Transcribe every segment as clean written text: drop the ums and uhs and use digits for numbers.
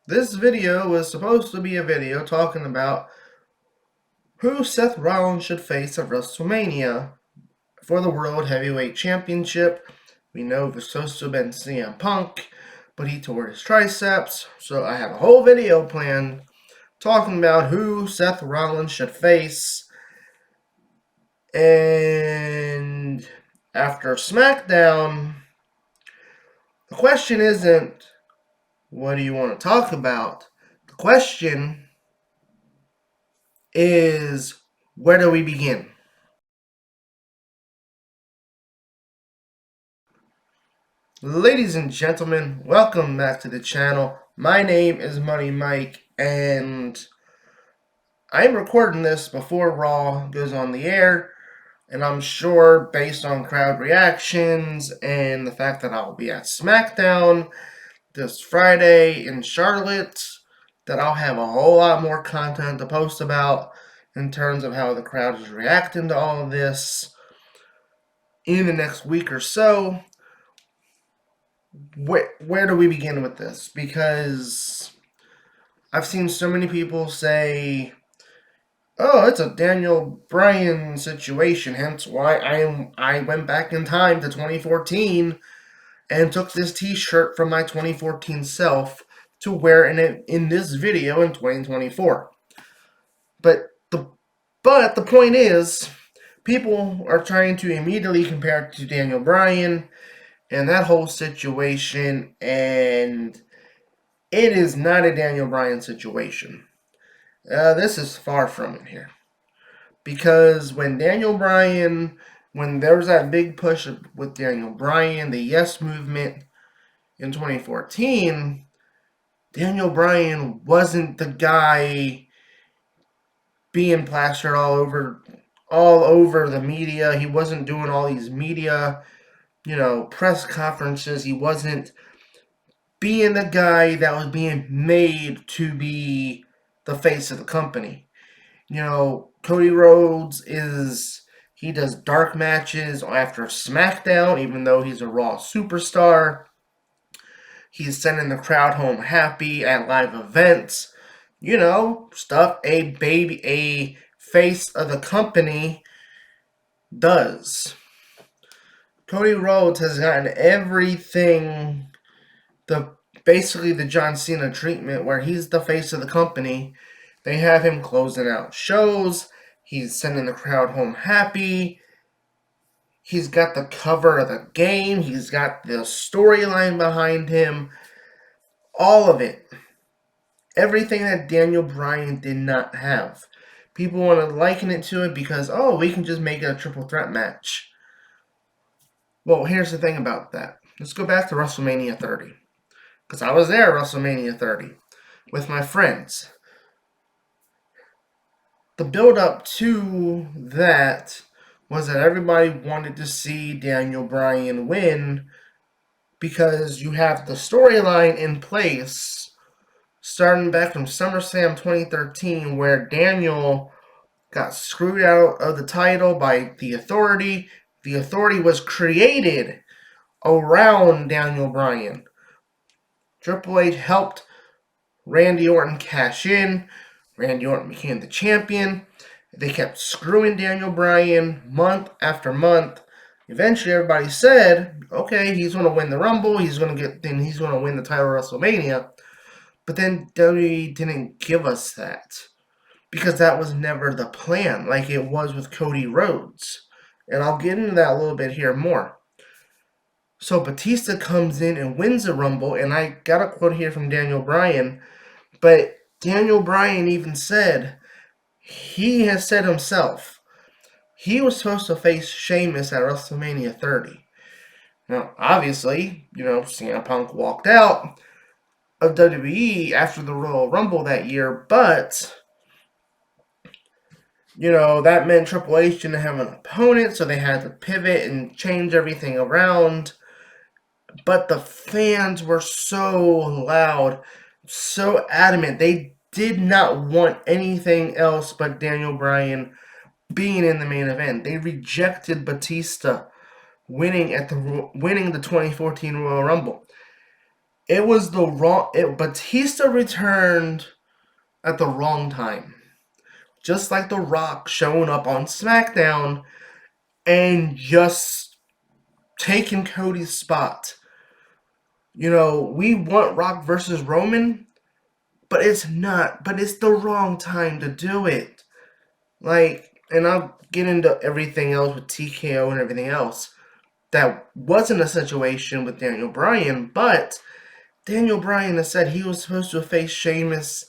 This video was supposed to be a video talking about who Seth Rollins should face at WrestleMania for the World Heavyweight Championship. We know it was supposed to have been CM Punk, but he tore his triceps, so I have a whole video planned talking about who Seth Rollins should face. And after Smackdown, the question isn't, what do you want to talk about? The question is, where do we begin? Ladies and gentlemen, welcome back to the channel. My name is Money Mike, and I'm recording this before Raw goes on the air, and I'm sure, based on crowd reactions and the fact that I'll be at SmackDown this Friday in Charlotte, that I'll have a whole lot more content to post about in terms of how the crowd is reacting to all of this in the next week or so. Where do we begin with this? Because I've seen so many people say, "Oh, it's a Daniel Bryan situation," hence why I went back in time to 2014 and took this T-shirt from my 2014 self to wear in this video in 2024. But the point is, people are trying to immediately compare it to Daniel Bryan and that whole situation, and it is not a Daniel Bryan situation. This is far from it here. Because when there was that big push with Daniel Bryan, the Yes Movement in 2014, Daniel Bryan wasn't the guy being plastered all over the media. He wasn't doing all these media, press conferences. He wasn't being the guy that was being made to be the face of the company. Cody Rhodes he does dark matches after SmackDown, even though he's a Raw superstar. He's sending the crowd home happy at live events. Stuff a face of the company does. Cody Rhodes has gotten everything, basically the John Cena treatment, where he's the face of the company. They have him closing out shows. He's sending the crowd home happy. He's got the cover of the game. He's got the storyline behind him. All of it. Everything that Daniel Bryan did not have. People want to liken it to it because, we can just make it a triple threat match. Well, here's the thing about that. Let's go back to WrestleMania 30. Because I was there at WrestleMania 30 with my friends. The build-up to that was that everybody wanted to see Daniel Bryan win because you have the storyline in place starting back from SummerSlam 2013, where Daniel got screwed out of the title by The Authority. The Authority was created around Daniel Bryan. Triple H helped Randy Orton cash in. Randy Orton became the champion. They kept screwing Daniel Bryan month after month. Eventually, everybody said, "Okay, he's going to win the Rumble. He's going to win the title of WrestleMania." But then WWE didn't give us that because that was never the plan, like it was with Cody Rhodes. And I'll get into that a little bit here more. So Batista comes in and wins the Rumble, and I got a quote here from Daniel Bryan, but Daniel Bryan even said, he has said himself, he was supposed to face Sheamus at WrestleMania 30. Now, obviously, CM Punk walked out of WWE after the Royal Rumble that year, but, that meant Triple H didn't have an opponent, so they had to pivot and change everything around. But the fans were so loud, so adamant. They did not want anything else but Daniel Bryan being in the main event. They rejected Batista winning the 2014 Royal Rumble. It was the wrong. Batista returned at the wrong time, just like The Rock showing up on SmackDown and just taking Cody's spot. We want Rock versus Roman, but it's not. But it's the wrong time to do it. And I'll get into everything else with TKO and everything else. That wasn't a situation with Daniel Bryan, but Daniel Bryan has said he was supposed to face Sheamus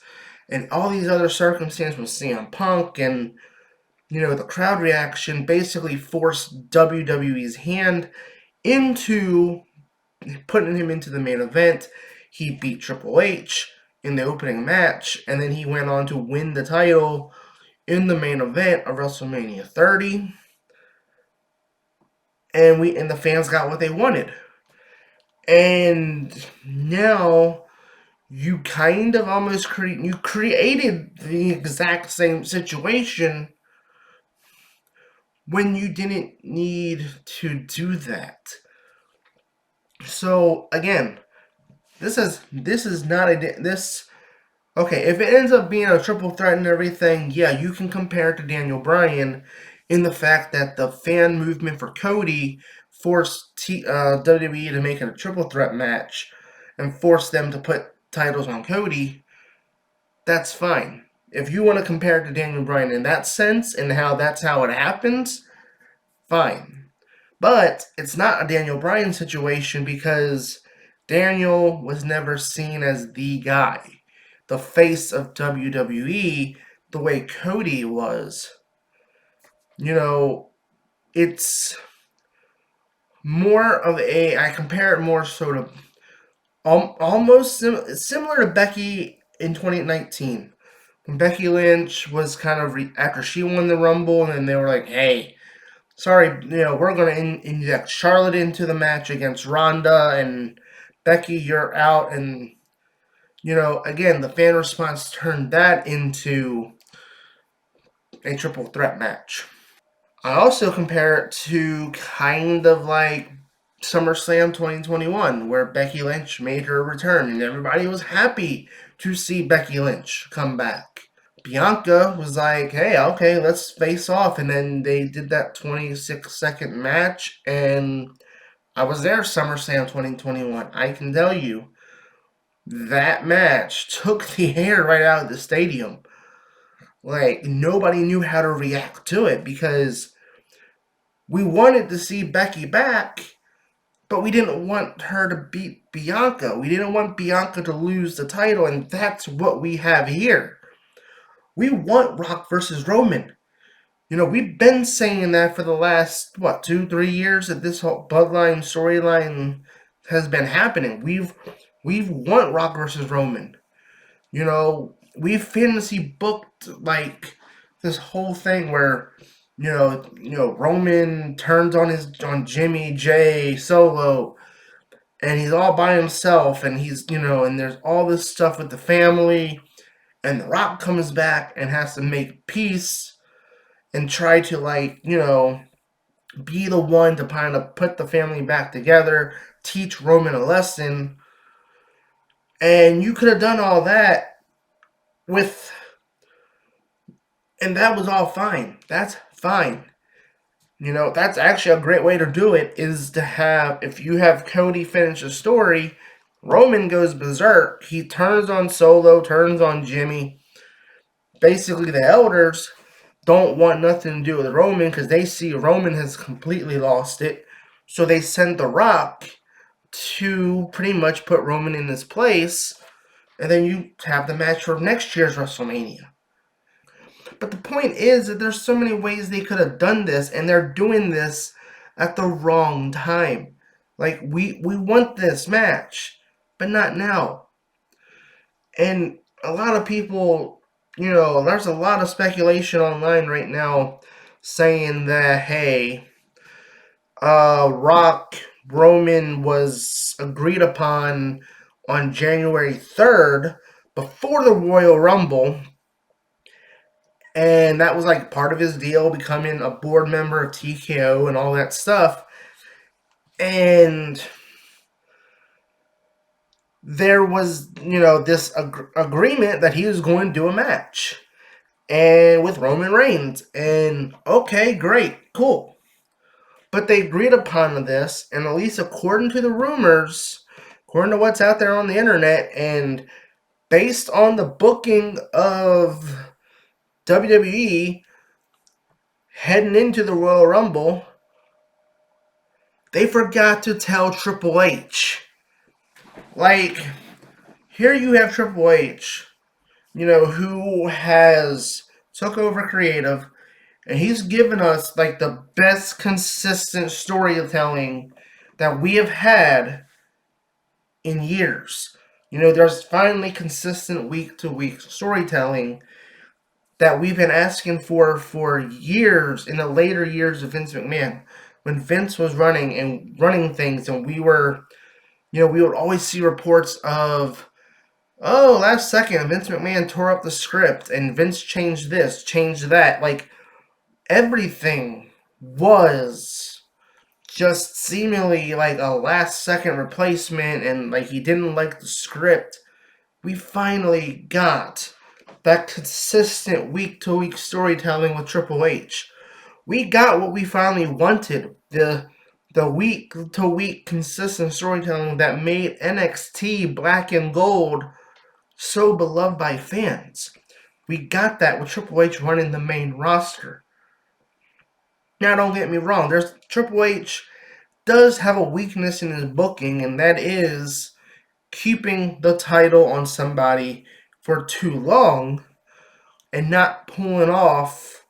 and all these other circumstances with CM Punk, and the crowd reaction basically forced WWE's hand into putting him into the main event. He beat Triple H in the opening match, and then he went on to win the title in the main event of WrestleMania 30. And the fans got what they wanted. And now you kind of almost created the exact same situation when you didn't need to do that. So again, this is not this. Okay, if it ends up being a triple threat and everything, yeah, you can compare it to Daniel Bryan in the fact that the fan movement for Cody forced WWE to make it a triple threat match and forced them to put titles on Cody. That's fine. If you want to compare it to Daniel Bryan in that sense and that's how it happens, fine. But it's not a Daniel Bryan situation because Daniel was never seen as the guy, the face of WWE, the way Cody was. It's more of I compare it more sort of almost similar to Becky in 2019. When Becky Lynch was kind of, after she won the Rumble, and then they were like, hey, sorry, we're going to inject Charlotte into the match against Ronda, and Becky, you're out. And, again, the fan response turned that into a triple threat match. I also compare it to kind of like SummerSlam 2021, where Becky Lynch made her return, and everybody was happy to see Becky Lynch come back. Bianca was like, hey, okay, let's face off. And then they did that 26-second match, and I was there SummerSlam 2021. I can tell you, that match took the air right out of the stadium. Nobody knew how to react to it because we wanted to see Becky back, but we didn't want her to beat Bianca. We didn't want Bianca to lose the title, and that's what we have here. We want Rock versus Roman. We've been saying that for the last, 2-3 years that this whole Bloodline storyline has been happening. We've want Rock versus Roman. We've fantasy booked this whole thing where Roman turns on Jimmy Jay Solo, and he's all by himself, and and there's all this stuff with the family, and The Rock comes back and has to make peace and try to be the one to kind of put the family back together, teach Roman a lesson. And you could have done all that and that was all fine. That's fine. That's actually a great way to do it, is to have, if you have Cody finish a story, Roman goes berserk. He turns on Solo, turns on Jimmy. Basically, the elders don't want nothing to do with Roman because they see Roman has completely lost it. So they send The Rock to pretty much put Roman in his place, and then you have the match for next year's WrestleMania. But the point is that there's so many ways they could have done this, and they're doing this at the wrong time. We want this match, but not now. And a lot of people, there's a lot of speculation online right now saying that, hey, Rock Roman was agreed upon on January 3rd before the Royal Rumble, and that was part of his deal, becoming a board member of TKO and all that stuff. And there was, this agreement that he was going to do a match and with Roman Reigns. And okay, great, cool. But they agreed upon this, and at least according to the rumors, according to what's out there on the internet, and based on the booking of WWE heading into the Royal Rumble, they forgot to tell Triple H. Like, here you have Triple H, who has took over creative, and he's given us like the best consistent storytelling that we have had in years. There's finally consistent week to week storytelling that we've been asking for years in the later years of Vince McMahon. When Vince was running things, and we would always see reports of, oh, last second Vince McMahon tore up the script and Vince changed this, changed that. Like, everything was just seemingly like a last second replacement, and like he didn't like the script. We finally got that consistent week to week storytelling with Triple H. We got what we finally wanted. The week to week consistent storytelling that made NXT Black and Gold so beloved by fans. We got that with Triple H running the main roster. Now, don't get me wrong, Triple H does have a weakness in his booking, and that is keeping the title on somebody for too long and not pulling off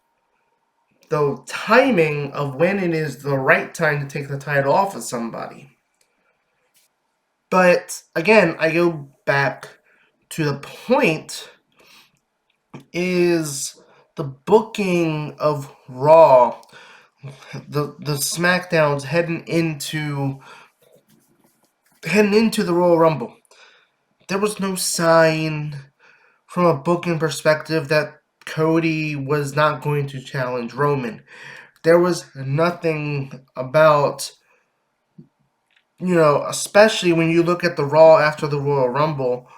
the timing of when it is the right time to take the title off of somebody. But again, I go back to the point is the booking of Raw, the Smackdowns heading into the Royal Rumble. There was no sign from a booking perspective that Cody was not going to challenge Roman. There was nothing about, especially when you look at the Raw after the Royal Rumble,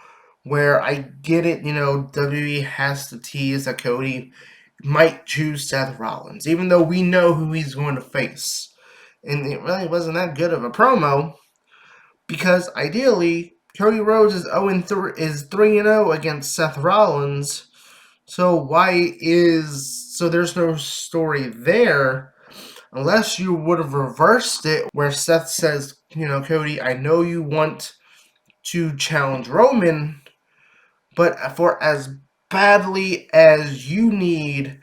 where I get it, WWE has to tease that Cody might choose Seth Rollins, even though we know who he's going to face. And it really wasn't that good of a promo, because ideally, Cody Rhodes is 3-0 against Seth Rollins. So there's no story there, unless you would have reversed it where Seth says, Cody, I know you want to challenge Roman, but for as badly as you need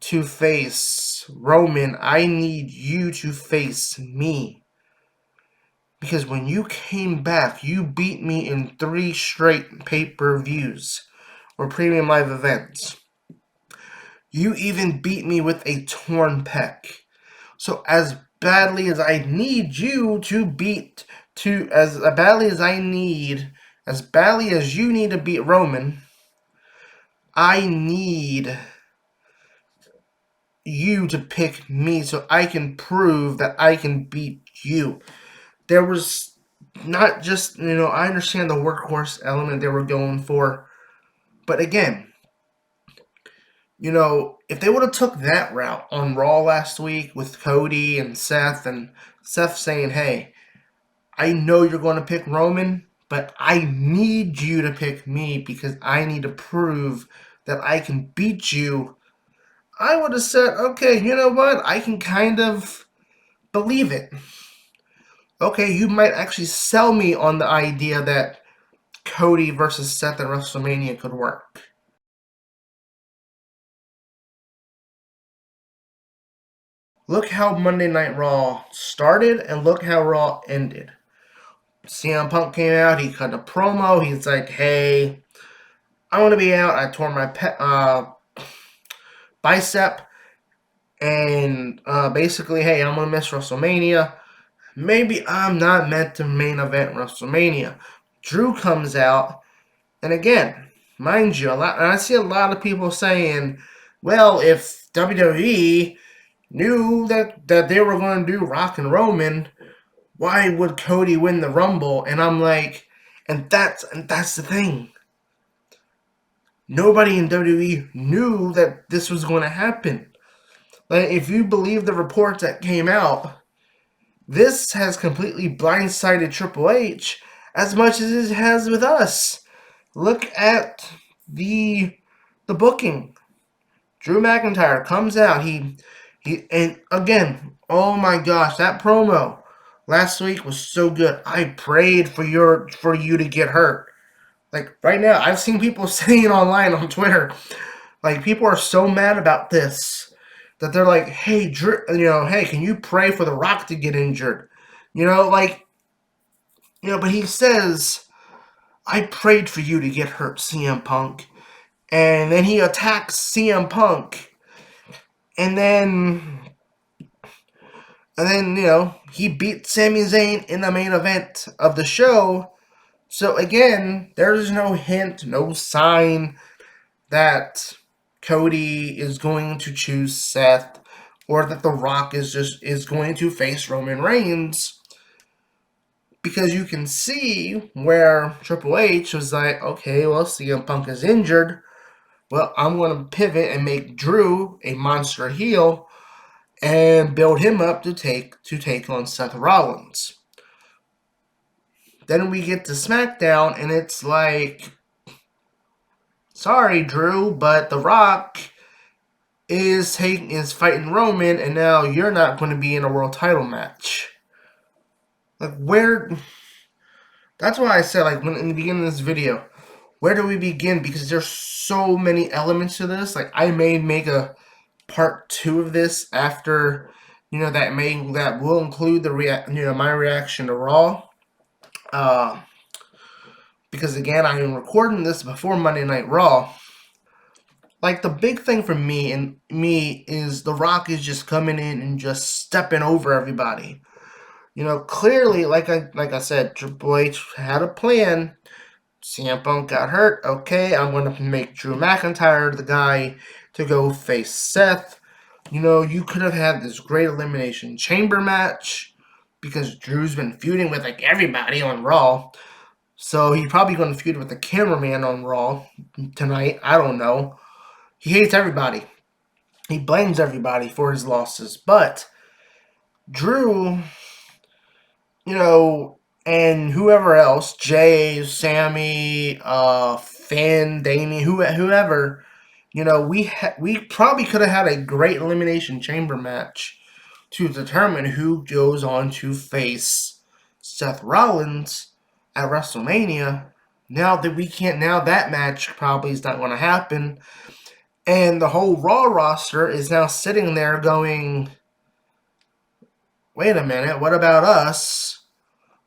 to face Roman, I need you to face me. Because when you came back, you beat me in 3 straight pay-per-views or premium live events. You even beat me with a torn pec. So as badly as I need you to beat, as badly as you need to beat Roman, I need you to pick me so I can prove that I can beat you. There was not just, I understand the workhorse element they were going for, but again, if they would have took that route on Raw last week with Cody and Seth saying, hey, I know you're going to pick Roman, but I need you to pick me because I need to prove that I can beat you, I would have said, okay, you know what? I can kind of believe it. Okay, you might actually sell me on the idea that Cody versus Seth at WrestleMania could work. Look how Monday Night Raw started and look how Raw ended. CM Punk came out, he cut a promo, he's like, hey, I want to be out, I tore my bicep, and basically, hey, I'm going to miss WrestleMania. Maybe I'm not meant to main event WrestleMania. Drew comes out, and again, mind you, I see a lot of people saying, well, if WWE knew that they were going to do Rock and Roman, why would Cody win the Rumble? And I'm like, And that's the thing. Nobody in WWE knew that this was going to happen. Like, if you believe the reports that came out, this has completely blindsided Triple H as much as it has with us. Look at the booking. Drew McIntyre comes out. And again, oh my gosh, that promo last week was so good. I prayed for you to get hurt. Like right now, I've seen people saying online on Twitter, like people are so mad about this that they're like, "Hey, Drew, hey, can you pray for The Rock to get injured?" Like, but he says, "I prayed for you to get hurt, CM Punk," and then he attacks CM Punk, and then he beat Sami Zayn in the main event of the show. So again, there's no hint, no sign that Cody is going to choose Seth or that The Rock is going to face Roman Reigns, because you can see where Triple H was like, okay, well, CM Punk is injured. Well, I'm going to pivot and make Drew a monster heel and build him up to take on Seth Rollins. Then we get to SmackDown, and it's like, sorry, Drew, but The Rock is fighting Roman, and now you're not going to be in a world title match. Like, where? That's why I said, like, when in the beginning of this video, where do we begin? Because there's so many elements to this. Like, I may make a part 2 of this after, that will include my reaction to Raw. Because again, I am recording this before Monday Night Raw. Like, the big thing for me is The Rock is just coming in and just stepping over everybody. Clearly, like I said, Triple H had a plan. CM Punk got hurt. Okay, I'm going to make Drew McIntyre the guy to go face Seth. You could have had this great Elimination Chamber match because Drew's been feuding with like everybody on Raw. So he's probably going to feud with the cameraman on Raw tonight. I don't know. He hates everybody. He blames everybody for his losses. But Drew, and whoever else, Jay, Sammy, Finn, Damien, whoever, we probably could have had a great Elimination Chamber match to determine who goes on to face Seth Rollins at WrestleMania. Now that match probably is not going to happen. And the whole Raw roster is now sitting there going, wait a minute, what about us?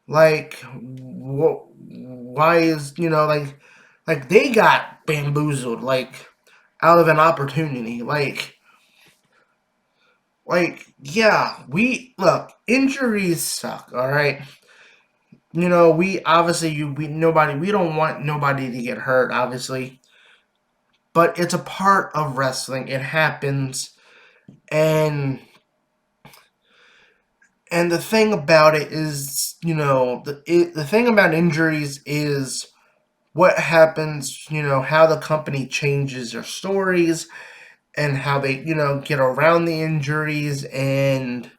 Like, why is, like they got bamboozled, like, out of an opportunity. Yeah, injuries suck, alright? We obviously, we don't want nobody to get hurt, obviously. But it's a part of wrestling. It happens. And the thing about it is, the thing about injuries is what happens, how the company changes their stories and how they, get around the injuries. And,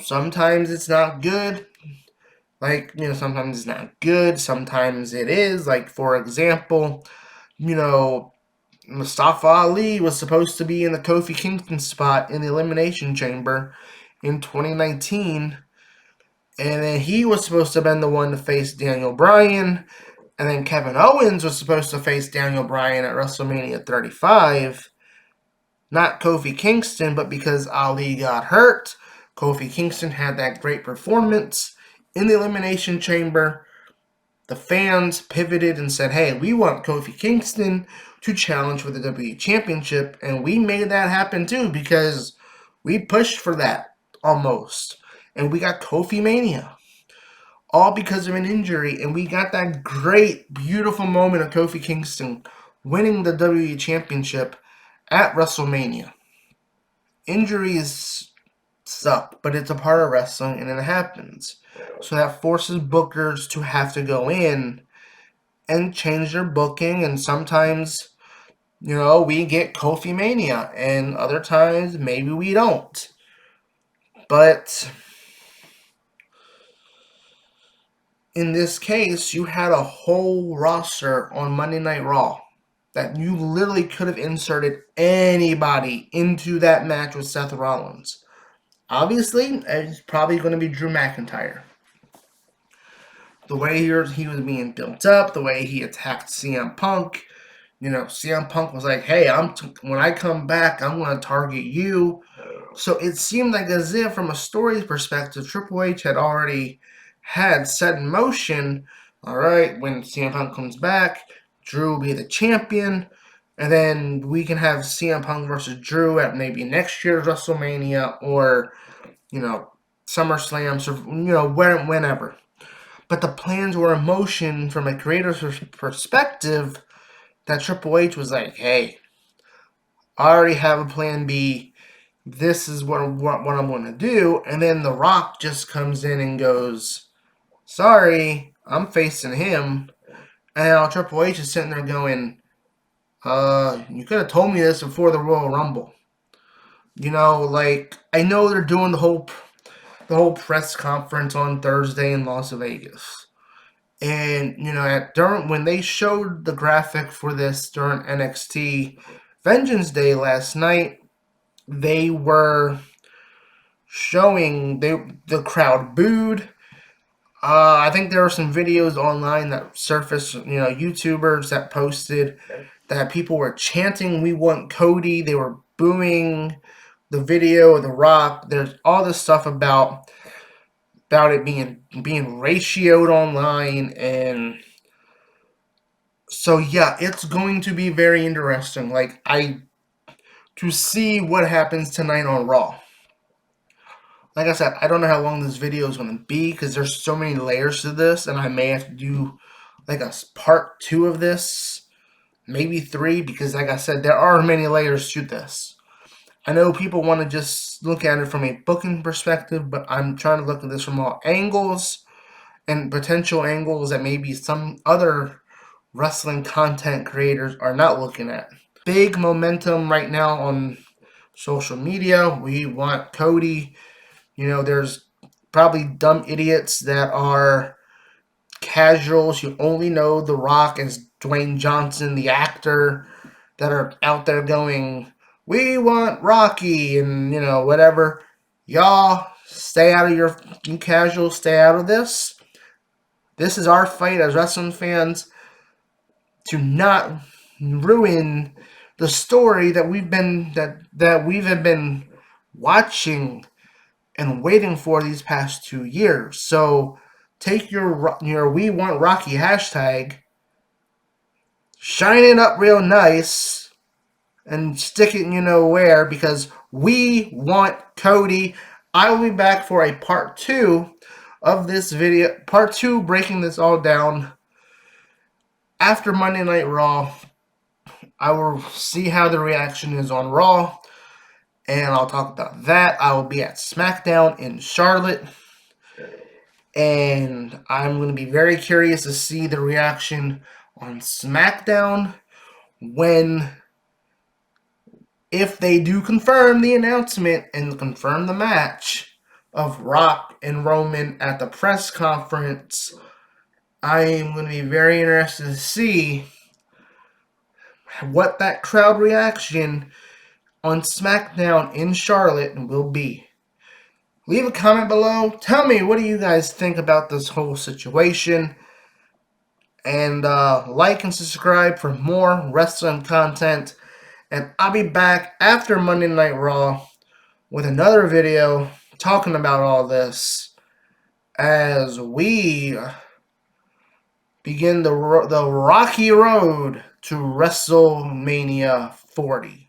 sometimes it's not good. Like, sometimes it's not good. Sometimes it is. Like, for example, Mustafa Ali was supposed to be in the Kofi Kingston spot in the Elimination Chamber in 2019. And then he was supposed to have been the one to face Daniel Bryan. And then Kevin Owens was supposed to face Daniel Bryan at WrestleMania 35. Not Kofi Kingston, but because Ali got hurt, Kofi Kingston had that great performance in the Elimination Chamber. The fans pivoted and said, hey, we want Kofi Kingston to challenge for the WWE Championship. And we made that happen too, because we pushed for that almost. And we got Kofi Mania. All because of an injury. And we got that great, beautiful moment of Kofi Kingston winning the WWE Championship at WrestleMania. Injuries suck, but it's a part of wrestling and it happens. So that forces bookers to have to go in and change their booking, and sometimes, we get Kofi Mania, and other times maybe we don't. But in this case, you had a whole roster on Monday Night Raw that you literally could have inserted anybody into that match with Seth Rollins. Obviously, it's probably going to be Drew McIntyre. The way he was being built up, the way he attacked CM Punk, CM Punk was like, "Hey, when I come back, I'm going to target you." So it seemed like as if, from a story perspective, Triple H had already had set in motion. All right, when CM Punk comes back, Drew will be the champion, and then we can have CM Punk versus Drew at maybe next year's WrestleMania or, SummerSlam, whenever. But the plans were in motion from a creator's perspective that Triple H was like, "Hey, I already have a plan B. This is what I'm going to do." And then The Rock just comes in and goes, "Sorry, I'm facing him." And now Triple H is sitting there going, "You could have told me this before the Royal Rumble." I know they're doing the whole press conference on Thursday in Las Vegas. And, during when they showed the graphic for this during NXT Vengeance Day last night, they were showing the crowd booed. I think there were some videos online that surfaced, YouTubers that posted that people were chanting, "We want Cody." They were booing the video of The Rock. There's all this stuff about it being ratioed online, and so yeah, it's going to be very interesting. To see what happens tonight on Raw. Like I said, I don't know how long this video is going to be because there's so many layers to this, and I may have to do like a part 2 of this, maybe 3, because like I said, there are many layers to this. I know people want to just look at it from a booking perspective, but I'm trying to look at this from all angles and potential angles that maybe some other wrestling content creators are not looking at. Big momentum right now on social media. We want Cody. There's probably dumb idiots that are casuals who only know The Rock as Dwayne Johnson, the actor, that are out there going, "We want Rocky," and, whatever. Y'all, stay out of you casuals, stay out of this. This is our fight as wrestling fans to not ruin the story that we've been watching and waiting for these past 2 years. So take your "We Want Rocky" hashtag, shine it up real nice, and stick it where, because we want Cody. I will be back for a part 2 of this video. Part 2, breaking this all down after Monday Night Raw. I will see how the reaction is on Raw, and I'll talk about that. I will be at Smackdown in Charlotte, and I'm going to be very curious to see the reaction on SmackDown if they do confirm the announcement and confirm the match of Rock and Roman at the press conference. I am going to be very interested to see what that crowd reaction on SmackDown in Charlotte will be. Leave a comment below. Tell me, what do you guys think about this whole situation? And like and subscribe for more wrestling content. And I'll be back after Monday Night Raw with another video talking about all this as we begin the rocky road to WrestleMania 40.